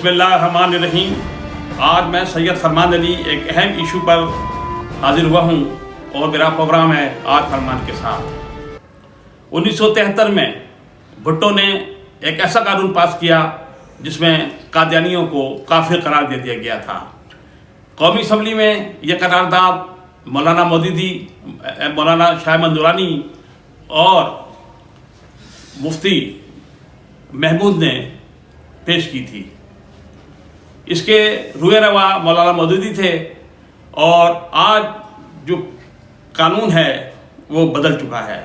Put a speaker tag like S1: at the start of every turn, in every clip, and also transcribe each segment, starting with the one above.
S1: بسم اللہ الرحمن الرحیم۔ آج میں سید فرمان علی ایک اہم ایشو پر حاضر ہوا ہوں اور میرا پروگرام ہے آج فرمان کے ساتھ۔ 1973 میں بھٹو نے ایک ایسا قانون پاس کیا جس میں قادیانیوں کو کافر قرار دے دیا گیا تھا۔ قومی اسمبلی میں یہ قرارداد مولانا مودودی، مولانا شاہ مندورانی اور مفتی محمود نے پیش کی تھی۔ اس کے روئے روا مولانا مودودی تھے اور آج جو قانون ہے وہ بدل چکا ہے،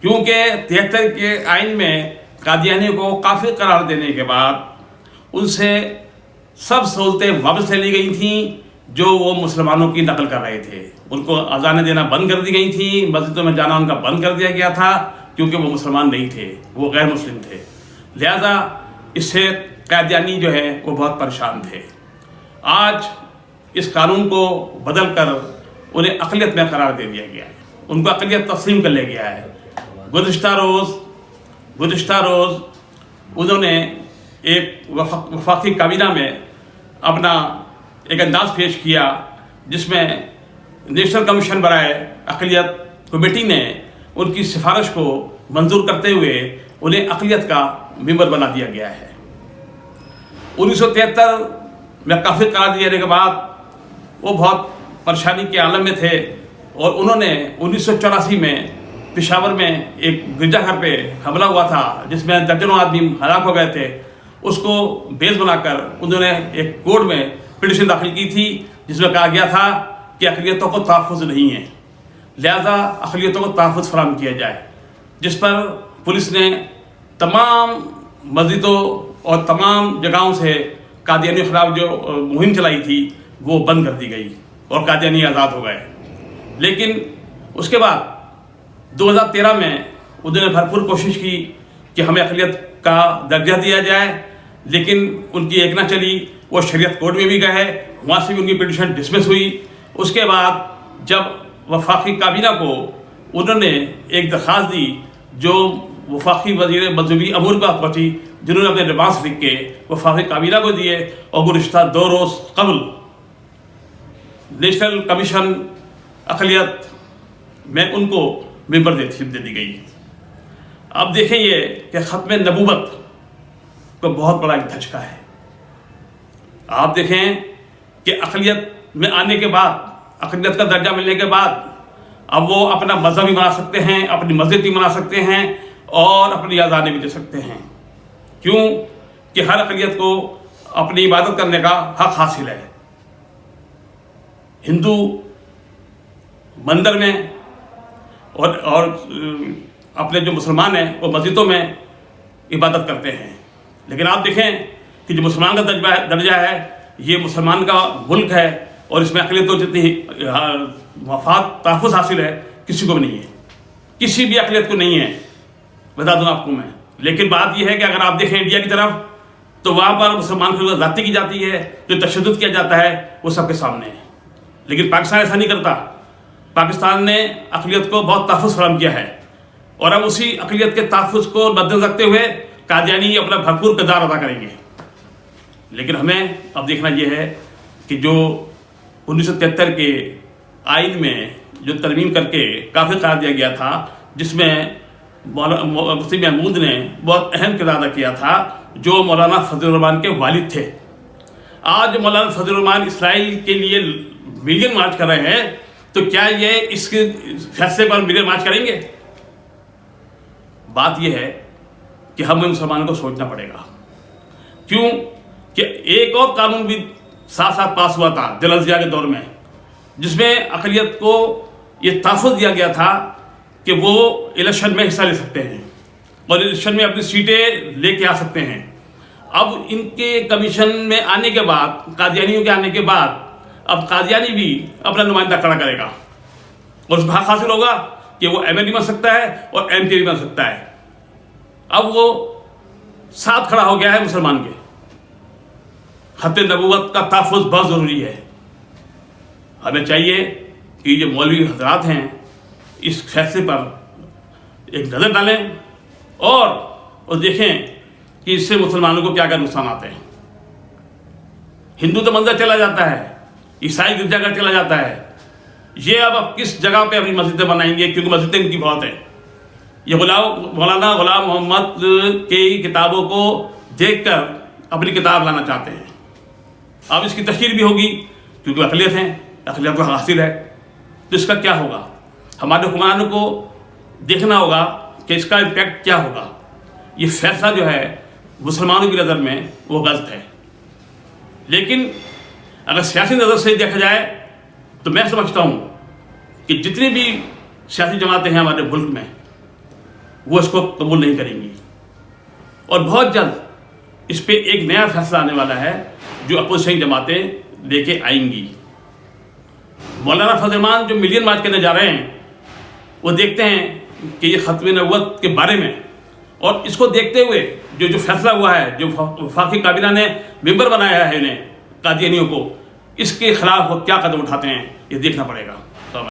S1: کیونکہ 73 کے آئین میں قادیانیوں کو کافر قرار دینے کے بعد ان سے سب سہولتیں واپس لے لی گئی تھیں جو وہ مسلمانوں کی نقل کر رہے تھے۔ ان کو اذانیں دینا بند کر دی گئی تھیں، مسجدوں میں جانا ان کا بند کر دیا گیا تھا، کیونکہ وہ مسلمان نہیں تھے، وہ غیر مسلم تھے۔ لہذا اس سے قادیانی جو ہے وہ بہت پریشان تھے۔ آج اس قانون کو بدل کر انہیں اقلیت میں قرار دے دیا گیا ہے، ان کو اقلیت تسلیم کر لیا گیا ہے۔ گزشتہ روز انہوں نے ایک وفاقی کابینہ میں اپنا ایک انداز پیش کیا جس میں نیشنل کمیشن برائے اقلیت کمیٹی نے ان کی سفارش کو منظور کرتے ہوئے انہیں اقلیت کا ممبر بنا دیا گیا ہے۔ 1973 میں کافر قرار دینے کے بعد وہ بہت پریشانی کے عالم میں تھے اور انہوں نے 1984 میں پشاور میں ایک گرجا گھر پہ حملہ ہوا تھا جس میں درجنوں آدمی ہلاک ہو گئے تھے۔ اس کو بیس بنا کر انہوں نے ایک کورٹ میں پٹیشن داخل کی تھی جس میں کہا گیا تھا کہ اقلیتوں کو تحفظ نہیں ہے، لہذا اقلیتوں کو تحفظ فراہم کیا جائے، جس پر پولیس نے تمام مسجدوں اور تمام جگہوں سے قادیانی خلاف جو مہم چلائی تھی وہ بند کر دی گئی اور قادیانی آزاد ہو گئے۔ لیکن اس کے بعد 2013 میں انہوں نے بھرپور کوشش کی کہ ہمیں اقلیت کا درجہ دیا جائے، لیکن ان کی ایک نہ چلی، وہ شریعت کورٹ میں بھی گئے، وہاں سے بھی ان کی پٹیشن ڈسمس ہوئی۔ اس کے بعد جب وفاقی کابینہ کو انہوں نے ایک درخواست دی جو وفاقی وزیر مذہبی امور کا پہنچی، جنہوں نے اپنے ریمارکس لکھ کے وفاقی کابینہ کو دیے، اور گزشتہ 2 روز قبل نیشنل کمیشن اقلیت میں ان کو ممبرشپ دے دی گئی۔ اب دیکھیں یہ کہ ختم نبوت کو بہت بڑا ایک دھچکا ہے۔ آپ دیکھیں کہ اقلیت میں آنے کے بعد، اقلیت کا درجہ ملنے کے بعد اب وہ اپنا مذہب بھی بنا سکتے ہیں، اپنی مسجد بھی بنا سکتے ہیں اور اپنی اذانیں بھی دے سکتے ہیں۔ کیوں کہ ہر اقلیت کو اپنی عبادت کرنے کا حق حاصل ہے۔ ہندو مندر میں اور اپنے جو مسلمان ہیں وہ مسجدوں میں عبادت کرتے ہیں، لیکن آپ دیکھیں کہ جو مسلمان کا درجہ ہے یہ مسلمان کا ملک ہے اور اس میں اقلیت کو جتنی مفاد تحفظ حاصل ہے کسی کو بھی نہیں ہے، کسی بھی اقلیت کو نہیں ہے، بتا دوں آپ کو میں۔ لیکن بات یہ ہے کہ اگر آپ دیکھیں انڈیا کی طرف تو وہاں پر مسلمان کی زیادتی کی جاتی ہے، جو تشدد کیا جاتا ہے وہ سب کے سامنے ہے، لیکن پاکستان ایسا نہیں کرتا۔ پاکستان نے اقلیت کو بہت تحفظ فراہم کیا ہے اور اب اسی اقلیت کے تحفظ کو مدنظر رکھتے ہوئے قادیانی اپنا بھرپور کردار ادا کریں گے۔ لیکن ہمیں اب دیکھنا یہ ہے کہ جو 1973 کے آئین میں جو ترمیم کر کے کافر قرار دیا گیا تھا، جس میں مفتی محمود نے بہت اہم کردار ادا کیا تھا، جو مولانا فضل الرحمان کے والد تھے۔ آج مولانا فضل الرحمان اسرائیل کے لیے ملین مارچ کر رہے ہیں، تو کیا یہ اس کے فیصلے پر ملین مارچ کریں گے؟ بات یہ ہے کہ ہمیں مسلمانوں کو سوچنا پڑے گا، کیوں کہ ایک اور قانون بھی ساتھ ساتھ پاس ہوا تھا دل ازیا کے دور میں، جس میں اقلیت کو یہ تحفظ دیا گیا تھا کہ وہ الیکشن میں حصہ لے سکتے ہیں اور الیکشن میں اپنی سیٹیں لے کے آ سکتے ہیں۔ اب ان کے کمیشن میں آنے کے بعد، قادیانیوں کے آنے کے بعد، اب قادیانی بھی اپنا نمائندہ کھڑا کرے گا اور اس کو حق حاصل ہوگا کہ وہ ایم ایل اے بن سکتا ہے اور ایم پی بھی بن سکتا ہے۔ اب وہ ساتھ کھڑا ہو گیا ہے مسلمان کے۔ ختم نبوت کا تحفظ بہت ضروری ہے۔ ہمیں چاہیے کہ جو مولوی حضرات ہیں اس فیصلے پر ایک نظر ڈالیں اور دیکھیں کہ اس سے مسلمانوں کو کیا کیا نقصانات ہیں۔ ہندو تو مندر چلا جاتا ہے، عیسائی گرجا گھر چلا جاتا ہے، یہ اب کس جگہ پہ اپنی مسجدیں بنائیں گے؟ کیونکہ مسجدیں ان کی بہت ہیں. یہ مولانا غلام محمد کی کتابوں کو دیکھ کر اپنی کتاب لانا چاہتے ہیں. اب اس کی تشہیر بھی ہوگی کیونکہ اقلیت ہیں، اقلیت کو حاصل ہے. تو اس کا کیا ہوگا؟ ہمارے حکمرانوں کو دیکھنا ہوگا کہ اس کا امپیکٹ کیا ہوگا. یہ فیصلہ جو ہے مسلمانوں کی نظر میں وہ غلط ہے. لیکن اگر سیاسی نظر سے دیکھا جائے تو میں سمجھتا ہوں کہ جتنی بھی سیاسی جماعتیں ہیں ہمارے ملک میں وہ اس کو قبول نہیں کریں گی، اور بہت جلد اس پہ ایک نیا فیصلہ آنے والا ہے جو اپوزیشن جماعتیں لے کے آئیں گی. مولانا فضل الرحمان جو ملین مارچ کرنے جا رہے ہیں وہ دیکھتے ہیں کہ یہ ختم نبوت کے بارے میں، اور اس کو دیکھتے ہوئے جو فیصلہ ہوا ہے، جو وفاقی کابینہ نے ممبر بنایا ہے انہیں قادیانیوں کو، اس کے خلاف وہ کیا قدم اٹھاتے ہیں یہ دیکھنا پڑے گا.